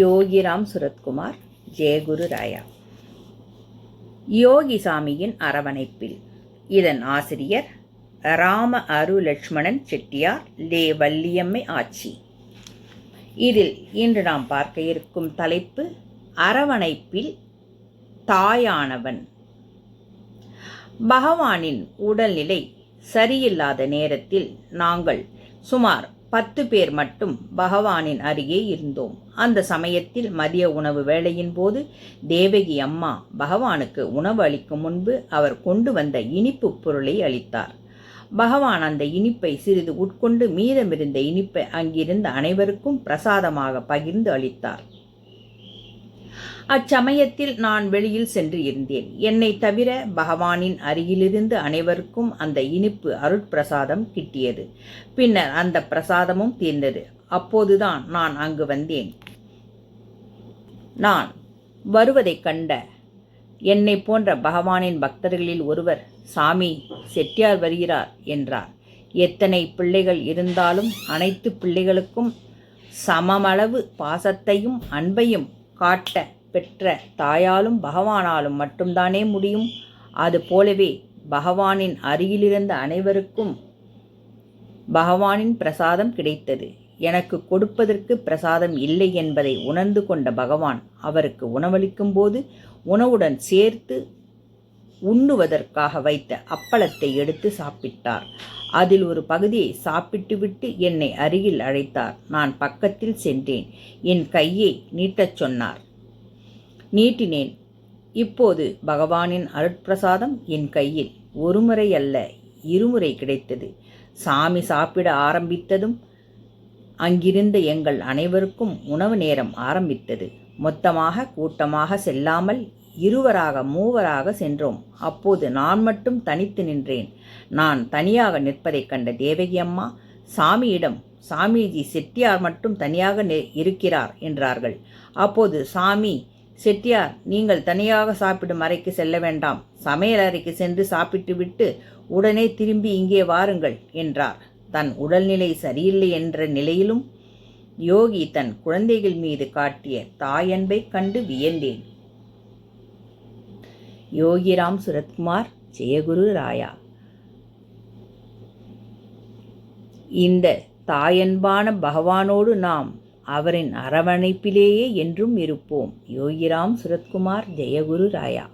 யோகிராம் சுரத்குமார், ஜெயகுரு ராயா. யோகிசாமியின் அரவணைப்பில். இதன் ஆசிரியர் ராம அரு லட்சுமணன் செட்டியார், லே வள்ளியம்மை ஆச்சி. இதில் இன்று நாம் பார்க்க இருக்கும் தலைப்பு அரவணைப்பில் தாயானவன். பகவானின் உடல்நிலை சரியில்லாத நேரத்தில் நாங்கள் சுமார் 10 பேர் மட்டும் பகவானின் அருகே இருந்தோம். அந்த சமயத்தில் மதிய உணவு வேளையின் போது தேவகி அம்மா பகவானுக்கு உணவு அளிக்கும் முன்பு அவர் கொண்டு வந்த இனிப்பு பொருளை அளித்தார். பகவான் அந்த இனிப்பை சிறிது உட்கொண்டு மீதமிருந்த இனிப்பை அங்கிருந்த அனைவருக்கும் பிரசாதமாக பகிர்ந்து அளித்தார். அச்சமயத்தில் நான் வெளியில் சென்று இருந்தேன். என்னை தவிர பகவானின் அருகிலிருந்து அனைவருக்கும் அந்த இனிப்பு அருட்பிரசாதம் கிட்டியது. பின்னர் அந்த பிரசாதமும் தீர்ந்தது. அப்போதுதான் நான் அங்கு வந்தேன். நான் வருவதைக் கண்ட என்னை போன்ற பகவானின் பக்தர்களில் ஒருவர், சாமி, செட்டியார் வருகிறார் என்றார். எத்தனை பிள்ளைகள் இருந்தாலும் அனைத்து பிள்ளைகளுக்கும் சமமளவு பாசத்தையும் அன்பையும் காட்ட பெற்ற தாயாலும் பகவானாலும் மட்டும்தானே முடியும். அதுபோலவே பகவானின் அருகிலிருந்த அனைவருக்கும் பகவானின் பிரசாதம் கிடைத்தது. எனக்கு கொடுப்பதற்கு பிரசாதம் இல்லை என்பதை உணர்ந்து கொண்ட பகவான் அவருக்கு உணவளிக்கும் போது உணவுடன் சேர்த்து உண்ணுவதற்காக வைத்த அப்பளத்தை எடுத்து சாப்பிட்டார். அதில் ஒரு பகுதியை சாப்பிட்டுவிட்டு என்னை அருகில் அழைத்தார். நான் பக்கத்தில் சென்றேன். என் கையை நீட்டச் சொன்னார். நீட்டினேன். இப்போது பகவானின் அருட்பிரசாதம் என் கையில் ஒருமுறை அல்ல, இருமுறை கிடைத்தது. சாமி சாப்பிட ஆரம்பித்ததும் அங்கிருந்த எங்கள் அனைவருக்கும் உணவு நேரம் ஆரம்பித்தது. மொத்தமாக கூட்டமாக செல்லாமல் இருவராக மூவராக சென்றோம். அப்போது நான் மட்டும் தனித்து நின்றேன். நான் தனியாக நிற்பதைக் கண்ட தேவகி அம்மா சாமியிடம், சாமிஜி, செட்டியார் மட்டும் தனியாக இருக்கிறார் என்றார்கள். அப்போது சாமி, செட்டியார், நீங்கள் தனியாக சாப்பிடும் அறைக்கு செல்ல வேண்டாம், சமையல் அறைக்கு சென்று சாப்பிட்டு விட்டு உடனே திரும்பி இங்கே வாருங்கள் என்றார். தன் உடல்நிலை சரியில்லை என்ற நிலையிலும் யோகி தன் குழந்தைகள் மீது காட்டிய தாயன்பை கண்டு வியந்தேன். யோகிராம் சுரத்குமார், ஜெயகுரு ராயா. இந்த தாயன்பான பகவானோடு நாம் அவரின் அரவணைப்பிலேயே என்றும் இருப்போம். யோகிராம் சுரத்குமார், ஜெயகுரு ராயா.